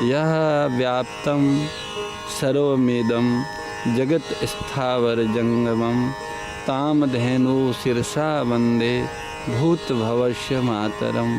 यह व्याप्तं सर्वमिदं जगत् स्थावर जंगमं तामधेनु शिरसा वंदे भूत भवस्य मातरम।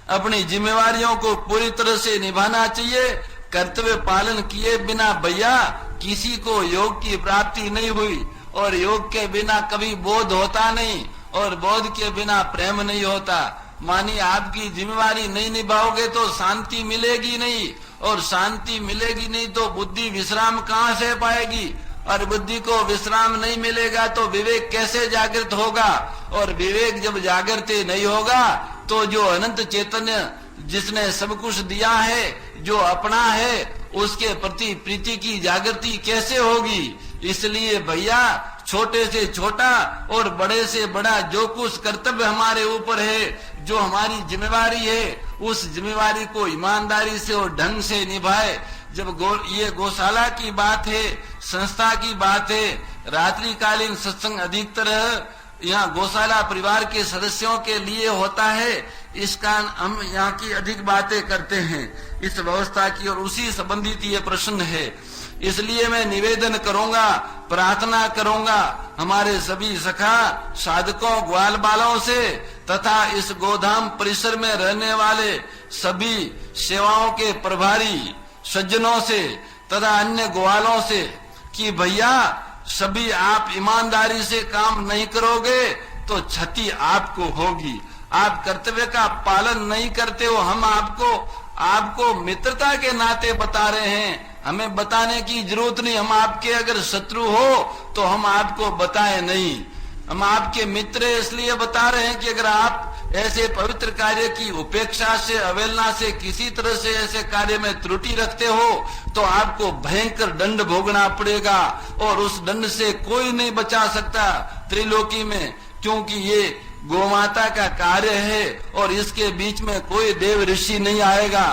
अपनी जिम्मेवारियों को पूरी तरह से निभाना चाहिए। कर्तव्य पालन किए बिना भैया किसी को योग की प्राप्ति नहीं हुई, और योग के बिना कभी बोध होता नहीं, और बोध के बिना प्रेम नहीं होता। मानिए आपकी जिम्मेवारी नहीं निभाओगे तो शांति मिलेगी नहीं, और शांति मिलेगी नहीं तो बुद्धि विश्राम कहाँ से पाएगी, और बुद्धि को विश्राम नहीं मिलेगा तो विवेक कैसे जागृत होगा, और विवेक जब जागृत नहीं होगा तो जो अनंत चैतन्य जिसने सब कुछ दिया है, जो अपना है, उसके प्रति प्रीति की जागृति कैसे होगी। इसलिए भैया छोटे से छोटा और बड़े से बड़ा जो कुछ कर्तव्य हमारे ऊपर है, जो हमारी जिम्मेवारी है, उस जिम्मेवारी को ईमानदारी से और ढंग से निभाए। जब ये गौशाला की बात है, संस्था की बात है, रात्रिकालीन सत्संग अधिकतर यहाँ गौशाला परिवार के सदस्यों के लिए होता है, इस कारण हम यहाँ की अधिक बातें करते हैं इस व्यवस्था की, और उसी संबंधित ये प्रश्न है। इसलिए मैं निवेदन करूंगा, प्रार्थना करूंगा हमारे सभी सखा साधकों ग्वाल बालों से तथा इस गोधाम परिसर में रहने वाले सभी सेवाओं के प्रभारी सज्जनों से तथा अन्य ग्वालों से कि भैया सभी आप ईमानदारी से काम नहीं करोगे तो क्षति आपको होगी। आप कर्तव्य का पालन नहीं करते हो, हम आपको मित्रता के नाते बता रहे हैं, हमें बताने की जरूरत नहीं। हम आपके अगर शत्रु हो तो हम आपको बताए नहीं, हम आपके मित्र इसलिए बता रहे हैं कि अगर आप ऐसे पवित्र कार्य की उपेक्षा से, अवहेलना से, किसी तरह से ऐसे कार्य में त्रुटि रखते हो तो आपको भयंकर दंड भोगना पड़ेगा, और उस दंड से कोई नहीं बचा सकता त्रिलोकी में, क्योंकि ये गोमाता का कार्य है और इसके बीच में कोई देव ऋषि नहीं आएगा,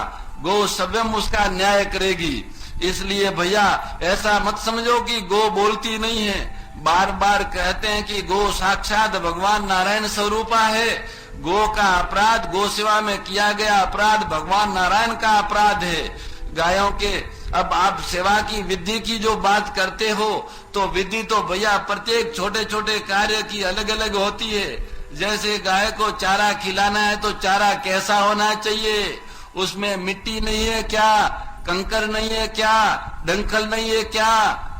गो स्वयं उसका न्याय करेगी। इसलिए भैया ऐसा मत समझो कि गो बोलती नहीं है। बार बार कहते हैं कि गो साक्षात भगवान नारायण स्वरूपा है। गो का अपराध, गो सेवा में किया गया अपराध भगवान नारायण का अपराध है। गायों के अब आप सेवा की विधि की जो बात करते हो तो विधि तो भैया प्रत्येक छोटे छोटे कार्य की अलग अलग होती है। जैसे गाय को चारा खिलाना है तो चारा कैसा होना चाहिए, उसमें मिट्टी नहीं है क्या, कंकर नहीं है क्या, डंखल नहीं है क्या,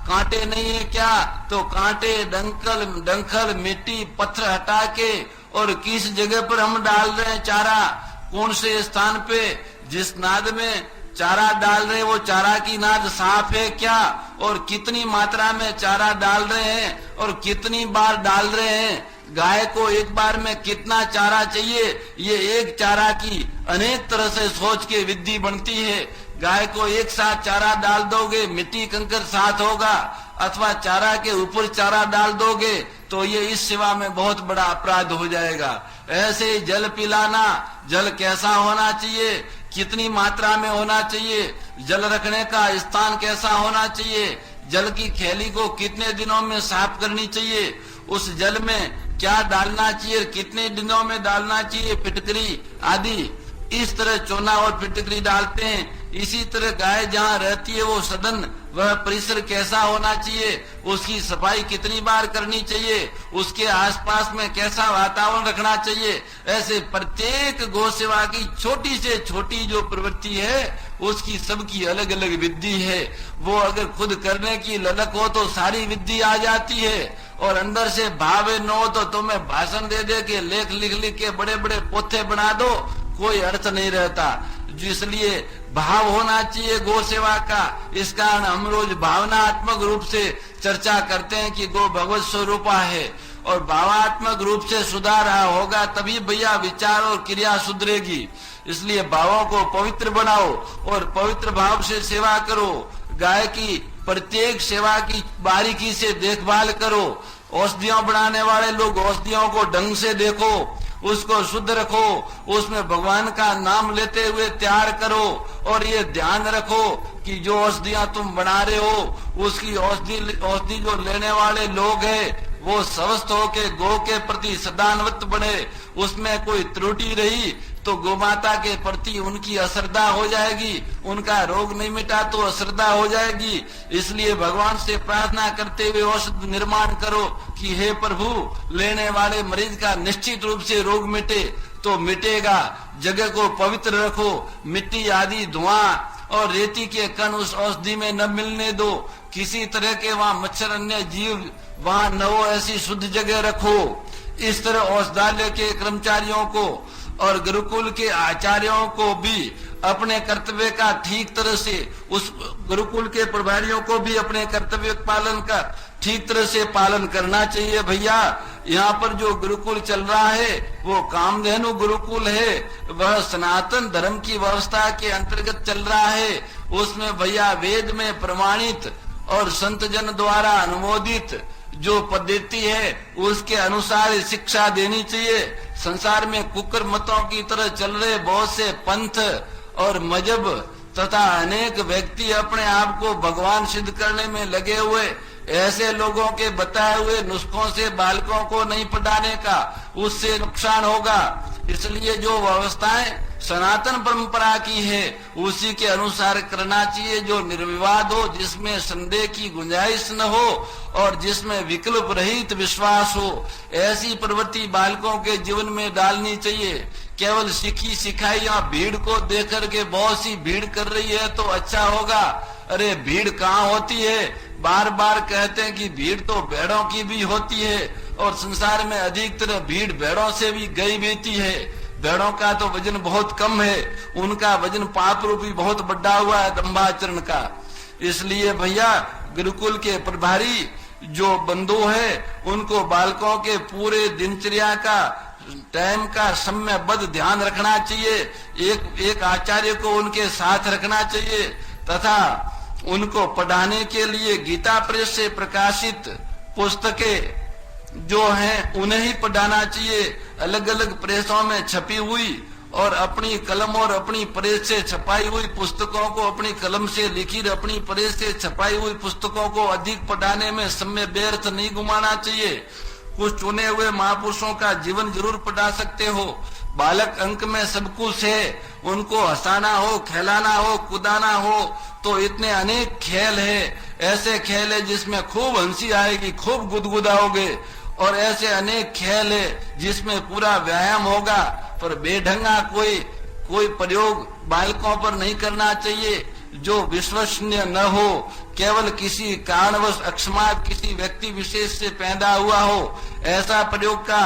कांटे नहीं है क्या, तो कांटे डंखल मिट्टी पत्थर हटा के और किस जगह पर हम डाल रहे हैं चारा, कौन से स्थान पे, जिस नाद में चारा डाल रहे हैं वो चारा की नाद साफ है क्या, और कितनी मात्रा में चारा डाल रहे हैं और कितनी बार डाल रहे हैं, गाय को एक बार में कितना चारा चाहिए, ये एक चारा की अनेक तरह से सोच के विधि बनती है। गाय को एक साथ चारा डाल दोगे मिट्टी कंकर साथ होगा, अथवा चारा के ऊपर चारा डाल दोगे तो ये इस सेवा में बहुत बड़ा अपराध हो जाएगा। ऐसे जल पिलाना, जल कैसा होना चाहिए, कितनी मात्रा में होना चाहिए, जल रखने का स्थान कैसा होना चाहिए, जल की थैली को कितने दिनों में साफ करनी चाहिए, उस जल में क्या डालना चाहिए, कितने दिनों में डालना चाहिए, फिटकरी आदि, इस तरह चोना और फिटकरी डालते हैं। इसी तरह गाय जहाँ रहती है वो सदन, वह परिसर कैसा होना चाहिए, उसकी सफाई कितनी बार करनी चाहिए, उसके आसपास में कैसा वातावरण रखना चाहिए। ऐसे प्रत्येक गौ सेवा की छोटी से छोटी जो प्रवृत्ति है उसकी सबकी अलग अलग विधि है। वो अगर खुद करने की ललक हो तो सारी विधि आ जाती है, और अंदर से भाव न हो तो तुम्हें भाषण दे दे के लेख लिख के बड़े बड़े पोथे बना दो, कोई अर्थ नहीं रहता। इसलिए भाव होना चाहिए गौ सेवा का। इस कारण हम रोज भावनात्मक रूप से चर्चा करते हैं कि गौ भगवत स्वरूपा है, और भावात्मक रूप से सुधार होगा तभी भैया विचार और क्रिया सुधरेगी। इसलिए भावों को पवित्र बनाओ और पवित्र भाव से सेवा करो। गाय की प्रत्येक सेवा की बारीकी से देखभाल करो। औषधियों बनाने वाले लोग औषधियों को ढंग से देखो, उसको शुद्ध रखो, उसमें भगवान का नाम लेते हुए तैयार करो, और ये ध्यान रखो कि जो औषधियां तुम बना रहे हो उसकी औषधि जो लेने वाले लोग हैं वो स्वस्थ होके गो के प्रति सदान्वत बने। उसमें कोई त्रुटि रही तो गोमाता के प्रति उनकी अश्रद्धा हो जाएगी, उनका रोग नहीं मिटा तो अश्रद्धा हो जाएगी। इसलिए भगवान से प्रार्थना करते हुए औषध निर्माण करो कि हे प्रभु, लेने वाले मरीज का निश्चित रूप से रोग मिटे। तो मिटेगा। जगह को पवित्र रखो, मिट्टी आदि धुआं और रेती के कण उस औषधि में न मिलने दो। किसी तरह के वहाँ मच्छर अन्य जीव वहाँ न हो, ऐसी शुद्ध जगह रखो। इस तरह औषधालय के कर्मचारियों को और गुरुकुल के आचार्यों को भी अपने कर्तव्य का ठीक तरह से, उस गुरुकुल के प्रभारियों को भी अपने कर्तव्य पालन का ठीक तरह से पालन करना चाहिए। भैया, यहाँ पर जो गुरुकुल चल रहा है वो कामधेनु गुरुकुल है, वह सनातन धर्म की व्यवस्था के अंतर्गत चल रहा है। उसमें भैया वेद में प्रमाणित और संत जन द्वारा अनुमोदित जो पद्धति है उसके अनुसार शिक्षा देनी चाहिए। संसार में कुकर मतों की तरह चल रहे बहुत से पंथ और मजहब तथा अनेक व्यक्ति अपने आप को भगवान सिद्ध करने में लगे हुए, ऐसे लोगों के बताए हुए नुस्खों से बालकों को नहीं पढ़ाने का, उससे नुकसान होगा। इसलिए जो व्यवस्थाएं सनातन परंपरा की है उसी के अनुसार करना चाहिए, जो निर्विवाद हो, जिसमें संदेह की गुंजाइश न हो और जिसमें विकल्प रहित विश्वास हो। ऐसी प्रवृत्ति बालकों के जीवन में डालनी चाहिए। केवल सीखी सिखाई या भीड़ को देख करके बहुत सी भीड़ कर रही है तो अच्छा होगा। अरे भीड़ कहाँ होती है? बार बार कहते हैं कि भीड़ तो भेड़ों की भी होती है और संसार में अधिकतर भीड़ भेड़ों से भी गई बीती है। भेड़ों का तो वजन बहुत कम है, उनका वजन पाप रूपी बहुत बढ़ा हुआ है दंभाचरण का। इसलिए भैया, गुरुकुल के प्रभारी जो बंधु है उनको बालकों के पूरे दिनचर्या का, टाइम का समयबद्ध ध्यान रखना चाहिए। एक आचार्य को उनके साथ रखना चाहिए तथा उनको पढ़ाने के लिए गीता प्रेस से प्रकाशित पुस्तकें जो हैं उन्हें ही पढ़ाना चाहिए। अलग अलग प्रेसों में छपी हुई और अपनी कलम और अपनी प्रेस से छपाई हुई पुस्तकों को, अपनी कलम से लिखी अपनी प्रेस से छपाई हुई पुस्तकों को अधिक पढ़ाने में समय व्यर्थ नहीं घुमाना चाहिए। कुछ चुने हुए महापुरुषों का जीवन जरूर पढ़ा सकते हो। बालक अंक में सब कुछ है, उनको हंसाना हो, खेलाना हो, कुदाना हो तो इतने अनेक खेल है। ऐसे खेल है जिसमें खूब हंसी आएगी, खूब गुदगुदाओगे, और ऐसे अनेक खेल है जिसमें पूरा व्यायाम होगा। पर बेढंगा कोई प्रयोग बालकों पर नहीं करना चाहिए जो विश्वसनीय न हो, केवल किसी कारणवश अकस्मात किसी व्यक्ति विशेष से पैदा हुआ हो, ऐसा प्रयोग का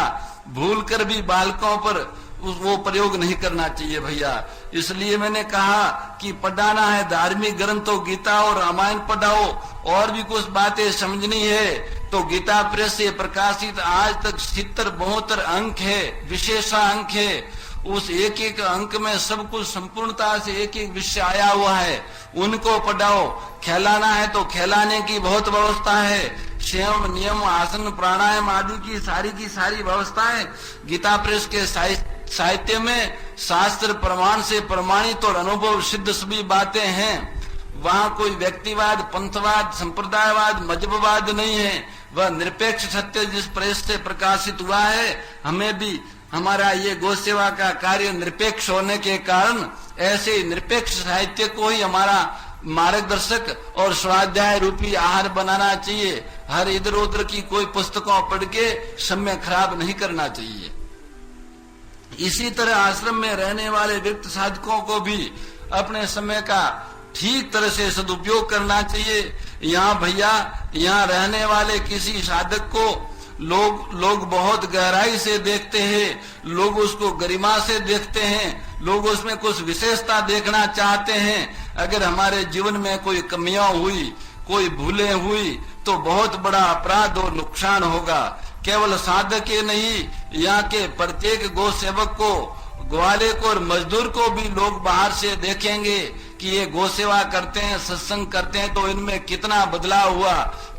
भूल कर भी बालकों पर वो प्रयोग नहीं करना चाहिए भैया। इसलिए मैंने कहा कि पढ़ाना है धार्मिक ग्रंथों गीता और रामायण पढ़ाओ। और भी कुछ बातें समझनी है तो गीता प्रेस से प्रकाशित आज तक 70-72 अंक है, विशेषा अंक है। उस एक एक अंक में सब कुछ संपूर्णता से एक एक विषय आया हुआ है, उनको पढ़ाओ। खेलाना है तो खेलाने की बहुत व्यवस्था है। संयम, नियम, आसन, प्राणायाम आदि की सारी व्यवस्थाएं गीता प्रेस के साहित्य में शास्त्र प्रमाण से प्रमाणित और अनुभव सिद्ध सभी बातें हैं। वहाँ कोई व्यक्तिवाद, पंथवाद, संप्रदायवाद, मजहबवाद नहीं है। वह निरपेक्ष सत्य जिस प्रेस से प्रकाशित हुआ है, हमें भी हमारा ये गौ सेवा का कार्य निरपेक्ष होने के कारण ऐसे निरपेक्ष साहित्य को ही हमारा मार्गदर्शक और स्वाध्याय रूपी आहार बनाना चाहिए। हर इधर उधर की कोई पुस्तकों पढ़ के समय खराब नहीं करना चाहिए। इसी तरह आश्रम में रहने वाले व्यक्ति साधकों को भी अपने समय का ठीक तरह से सदुपयोग करना चाहिए। यहाँ भैया, यहाँ रहने वाले किसी साधक को लोग बहुत गहराई से देखते हैं, लोग उसको गरिमा से देखते हैं, लोग उसमें कुछ विशेषता देखना चाहते हैं। अगर हमारे जीवन में कोई कमियां हुई, कोई भूलें हुई तो बहुत बड़ा अपराध और नुकसान होगा। केवल साधक ही नहीं, यहाँ के प्रत्येक गौ सेवक को, ग्वाले को और मजदूर को भी लोग बाहर से देखेंगे कि ये गौ सेवा करते हैं, सत्संग करते हैं, तो इनमें कितना बदलाव हुआ,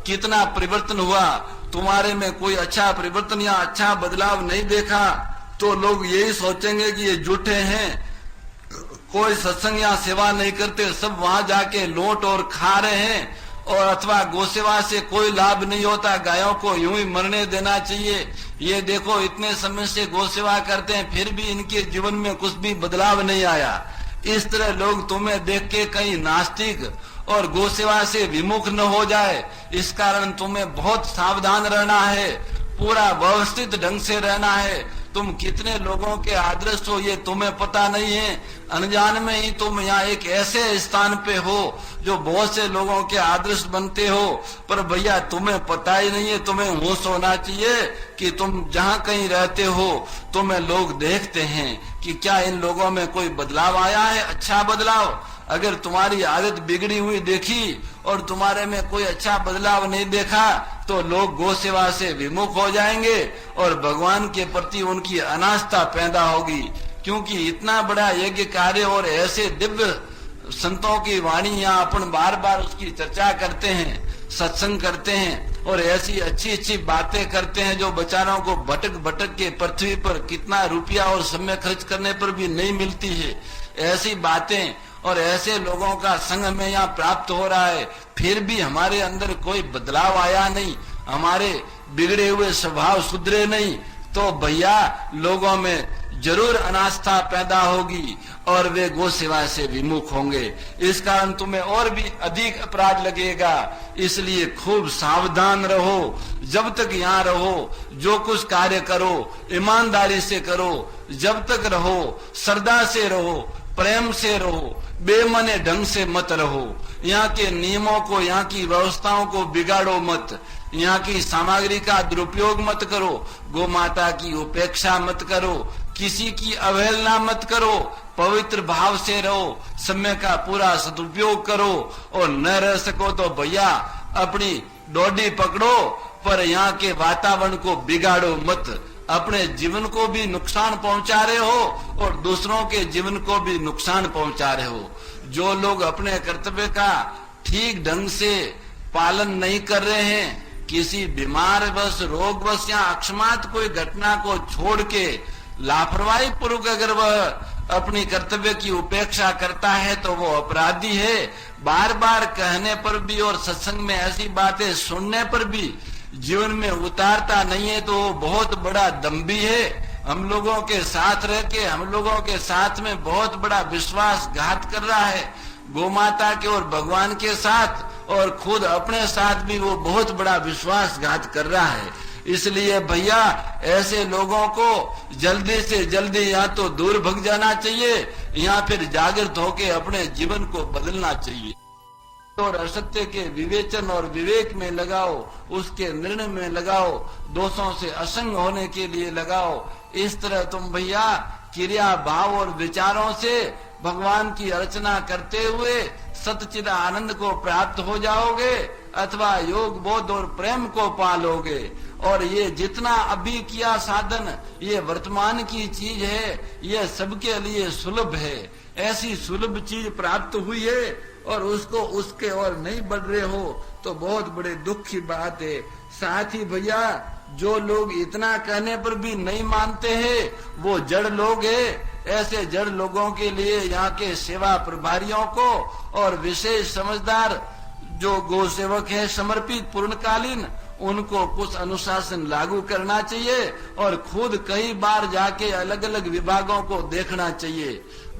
कितना परिवर्तन हुआ। तुम्हारे में कोई अच्छा परिवर्तन या अच्छा बदलाव नहीं देखा तो लोग यही सोचेंगे कि ये झूठे हैं, कोई सत्संग या सेवा नहीं करते, सब वहां जाके लौट और खा रहे हैं और अथवा गौसेवा से कोई लाभ नहीं होता, गायों को यूं ही मरने देना चाहिए। ये देखो इतने समय से गौसेवा करते हैं फिर भी इनके जीवन में कुछ भी बदलाव नहीं आया। इस तरह लोग तुम्हें देख के कहीं नास्तिक और गौसेवा से विमुख न हो जाए, इस कारण तुम्हें बहुत सावधान रहना है, पूरा व्यवस्थित ढंग से रहना है। तुम कितने लोगों के आदर्श हो ये तुम्हें पता नहीं है, अनजान में ही तुम यहाँ एक ऐसे स्थान पे हो जो बहुत से लोगों के आदर्श बनते हो, पर भैया तुम्हें पता ही नहीं है। तुम्हें होश होना चाहिए कि तुम जहाँ कहीं रहते हो तुम्हें लोग देखते हैं कि क्या इन लोगों में कोई बदलाव आया है, अच्छा बदलाव। अगर तुम्हारी आदत बिगड़ी हुई देखी और तुम्हारे में कोई अच्छा बदलाव नहीं देखा तो लोग गौ सेवा से विमुख हो जाएंगे और भगवान के प्रति उनकी अनास्था पैदा होगी। क्योंकि इतना बड़ा यज्ञ कार्य और ऐसे दिव्य संतों की वाणी यहाँ अपन बार बार उसकी चर्चा करते हैं, सत्संग करते हैं और ऐसी अच्छी अच्छी बातें करते हैं जो बेचारों को भटक भटक के पृथ्वी पर कितना रुपया और समय खर्च करने पर भी नहीं मिलती है। ऐसी बातें और ऐसे लोगों का संग हमें यहाँ प्राप्त हो रहा है, फिर भी हमारे अंदर कोई बदलाव आया नहीं, हमारे बिगड़े हुए स्वभाव सुधरे नहीं, तो भैया लोगों में जरूर अनास्था पैदा होगी और वे गौ सेवा से विमुख होंगे। इस कारण तुम्हें और भी अधिक अपराध लगेगा, इसलिए खूब सावधान रहो। जब तक यहाँ रहो जो कुछ कार्य करो ईमानदारी से करो, जब तक रहो श्रद्धा से रहो, प्रेम से रहो, बेमने ढंग से मत रहो। यहाँ के नियमों को, यहाँ की व्यवस्थाओं को बिगाड़ो मत, यहाँ की सामग्री का दुरुपयोग मत करो, गौ माता की उपेक्षा मत करो, किसी की अवहेलना मत करो, पवित्र भाव से रहो, समय का पूरा सदुपयोग करो और न रह सको तो भैया अपनी डोडी पकड़ो, पर यहाँ के वातावरण को बिगाड़ो मत। अपने जीवन को भी नुकसान पहुंचा रहे हो और दूसरों के जीवन को भी नुकसान पहुंचा रहे हो। जो लोग अपने कर्तव्य का ठीक ढंग से पालन नहीं कर रहे हैं, किसी बीमार बस रोग बस या अकस्मात कोई घटना को छोड़ के लापरवाही पूर्वक अगर वह अपनी कर्तव्य की उपेक्षा करता है तो वो अपराधी है। बार बार कहने पर भी और सत्संग में ऐसी बातें सुनने पर भी जीवन में उतारता नहीं है तो बहुत बड़ा दम्भी है। हम लोगों के साथ रह के हम लोगों के साथ में बहुत बड़ा विश्वासघात कर रहा है, गौ माता के और भगवान के साथ, और खुद अपने साथ भी वो बहुत बड़ा विश्वासघात कर रहा है। इसलिए भैया ऐसे लोगों को जल्दी से जल्दी या तो दूर भग जाना चाहिए या फिर जागृत होके अपने जीवन को बदलना चाहिए और असत्य के विवेचन और विवेक में लगाओ, उसके निर्णय में लगाओ, दोषों से असंग होने के लिए लगाओ। इस तरह तुम भैया क्रिया भाव और विचारों से भगवान की अर्चना करते हुए सतचिद आनंद को प्राप्त हो जाओगे अथवा योग बोध और प्रेम को पालोगे। और ये जितना अभी किया साधन ये वर्तमान की चीज है, ये सबके लिए सुलभ है। ऐसी सुलभ चीज प्राप्त हुई है और उसको उसके और नहीं बढ़ रहे हो तो बहुत बड़े दुख की बात है। साथ ही भैया जो लोग इतना कहने पर भी नहीं मानते हैं वो जड़ लोग हैं। ऐसे जड़ लोगों के लिए यहाँ के सेवा प्रभारियों को और विशेष समझदार जो गौ सेवक है समर्पित पूर्णकालीन, उनको कुछ अनुशासन लागू करना चाहिए और खुद कई बार जाके अलग अलग विभागों को देखना चाहिए।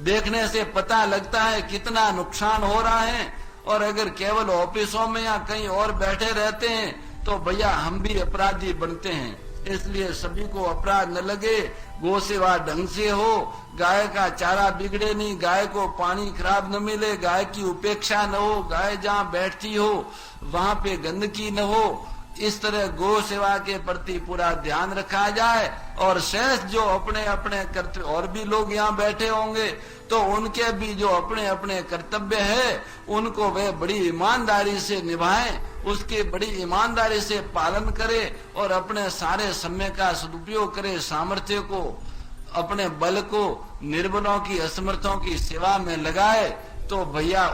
देखने से पता लगता है कितना नुकसान हो रहा है। और अगर केवल ऑफिसों में या कहीं और बैठे रहते हैं तो भैया हम भी अपराधी बनते हैं। इसलिए सभी को अपराध न लगे, गौ सेवा ढंग से हो, गाय का चारा बिगड़े नहीं, गाय को पानी खराब न मिले, गाय की उपेक्षा न हो, गाय जहाँ बैठती हो वहाँ पे गंदगी न हो। इस तरह गौ सेवा के प्रति पूरा ध्यान रखा जाए और शेष जो अपने अपने कर्तव्य, और भी लोग यहाँ बैठे होंगे तो उनके भी जो अपने अपने कर्तव्य है उनको वे बड़ी ईमानदारी से निभाएं, उसके बड़ी ईमानदारी से पालन करें और अपने सारे समय का सदुपयोग करें, सामर्थ्य को, अपने बल को निर्बलों की असमर्थों की सेवा में लगाए तो भैया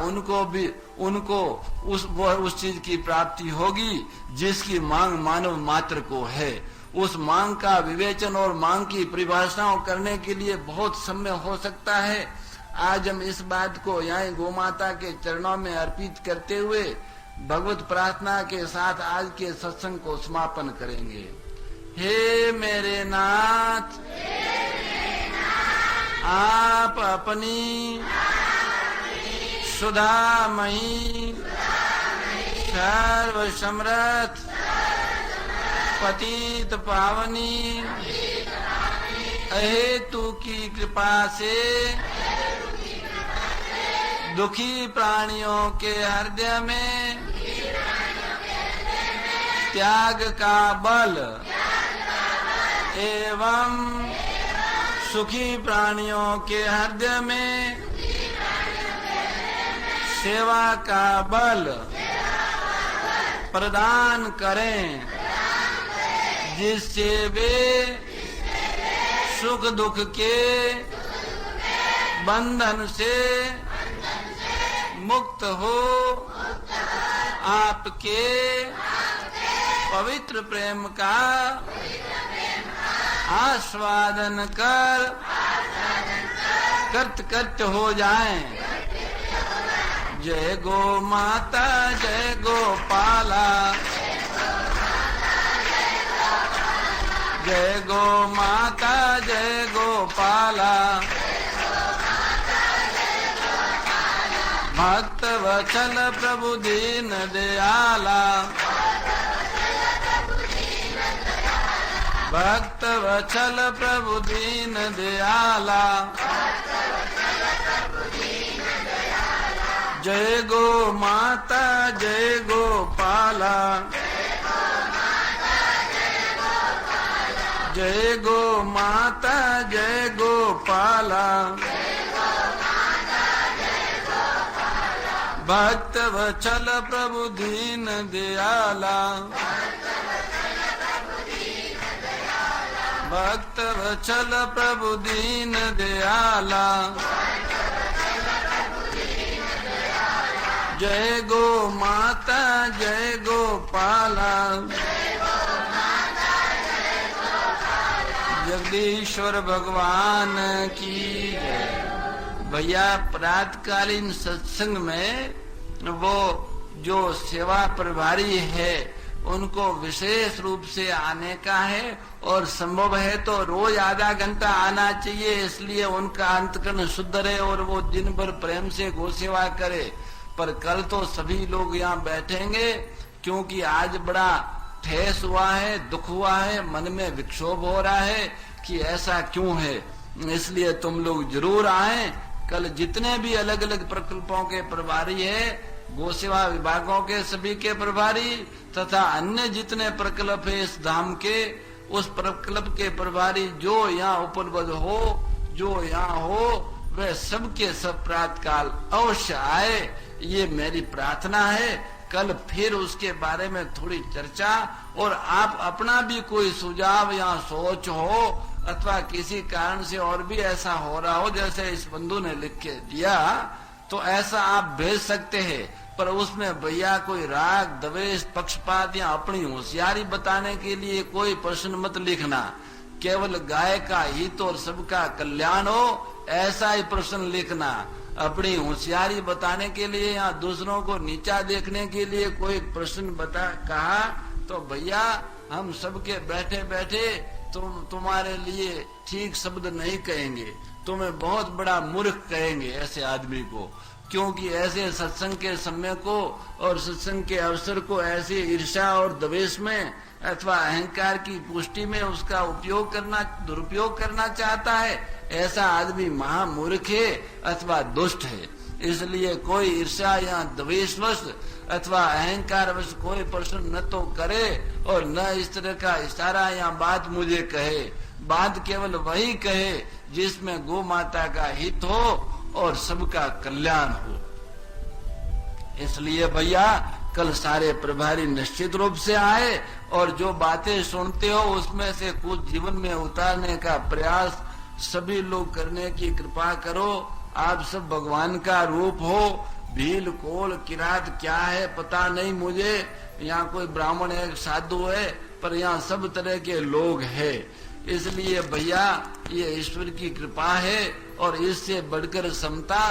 उनको उस चीज की प्राप्ति होगी जिसकी मांग मानव मात्र को है। उस मांग का विवेचन और मांग की परिभाषाओं करने के लिए बहुत समय हो सकता है। आज हम इस बात को यहाँ गौ माता के चरणों में अर्पित करते हुए भगवत प्रार्थना के साथ आज के सत्संग को समापन करेंगे। हे मेरे नाथ, आप अपनी सुधामयी सर्व समर्थ पतित पावनी अहेतु की कृपा से दुखी प्राणियों के हृदय में त्याग का बल एवं सुखी प्राणियों के हृदय में सेवा का बल प्रदान करें, जिससे वे सुख दुख के बंधन से मुक्त हो आपके पवित्र प्रेम का आस्वादन कर कृतकृत्य हो जाएं। जय गो माता जय गोपाला, जय गो माता जय गोपाला, भक्त वत्सल प्रभु दीन दयाला, भक्त वत्सल प्रभु दीन दयाला। जय गो माता जय गोपाला, जय गो माता जय गोपाला, भक्त वत्सल प्रभु दीन दयाला, भक्त वत्सल प्रभु दीन दयाला। जय गो माता जय गोपाला, जगदीश्वर भगवान की जय। भैया प्रातकालीन सत्संग में वो जो सेवा प्रभारी है उनको विशेष रूप से आने का है, और संभव है तो रोज आधा घंटा आना चाहिए, इसलिए उनका अंतकरण शुद्ध रहे और वो दिन भर प्रेम से गो सेवा करे। पर कल तो सभी लोग यहाँ बैठेंगे, क्योंकि आज बड़ा ठेस हुआ है, दुख हुआ है, मन में विक्षोभ हो रहा है कि ऐसा क्यों है। इसलिए तुम लोग जरूर आए। कल जितने भी अलग अलग प्रकल्पों के प्रभारी है, गो सेवा विभागों के सभी के प्रभारी तथा अन्य जितने प्रकल्प है इस धाम के, उस प्रकल्प के प्रभारी जो यहाँ उपलब्ध हो, जो यहाँ हो, वह सबके सब प्रातःकाल अवश्य आए, ये मेरी प्रार्थना है। कल फिर उसके बारे में थोड़ी चर्चा, और आप अपना भी कोई सुझाव या सोच हो अथवा किसी कारण से और भी ऐसा हो रहा हो जैसे इस बंधु ने लिख के दिया, तो ऐसा आप भेज सकते हैं। पर उसमें भैया कोई राग द्वेष पक्षपात या अपनी होशियारी बताने के लिए कोई प्रश्न मत लिखना। केवल गाय का हित और सबका कल्याण हो ऐसा ही प्रश्न लिखना। अपनी होशियारी बताने के लिए या दूसरों को नीचा देखने के लिए कोई प्रश्न कहा तो भैया हम सबके बैठे बैठे तुम्हारे लिए ठीक शब्द नहीं कहेंगे, तुम्हें बहुत बड़ा मूर्ख कहेंगे ऐसे आदमी को। क्योंकि ऐसे सत्संग के समय को और सत्संग के अवसर को ऐसे ईर्ष्या और द्वेष में अथवा अहंकार की पुष्टि में उसका दुरुपयोग करना चाहता है, ऐसा आदमी महामूर्ख है अथवा दुष्ट है। इसलिए कोई ईर्ष्या या द्वेषवश अथवा अहंकारवश कोई प्रश्न न तो करे और न इस तरह का इशारा या बात मुझे कहे। बात केवल वही कहे जिसमें गौ माता का हित हो और सबका कल्याण हो। इसलिए भैया कल सारे प्रभारी निश्चित रूप से आए और जो बातें सुनते हो उसमें से कुछ जीवन में उतारने का प्रयास सभी लोग करने की कृपा करो। आप सब भगवान का रूप हो। भील कोल किरात क्या है पता नहीं मुझे, यहाँ कोई ब्राह्मण है साधु है, पर यहाँ सब तरह के लोग हैं। इसलिए भैया ये ईश्वर की कृपा है और इससे बढ़कर समता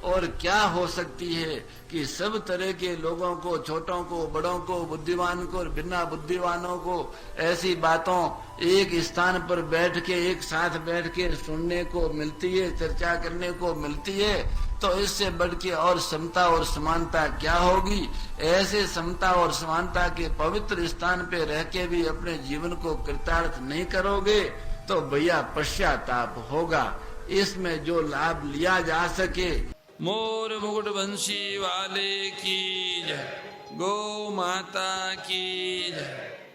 और क्या हो सकती है कि सब तरह के लोगों को, छोटों को, बड़ों को, बुद्धिमान को और बिना बुद्धिमानों को ऐसी बातों एक स्थान पर बैठ के, एक साथ बैठ के सुनने को मिलती है, चर्चा करने को मिलती है, तो इससे बढ़ के और समता और समानता क्या होगी। ऐसे समता और समानता के पवित्र स्थान पे रह के भी अपने जीवन को कृतार्थ नहीं करोगे तो भैया पश्चाताप होगा। इसमें जो लाभ लिया जा सके। मोर मुकुट बंशी वाले की जय, गौ माता की जय।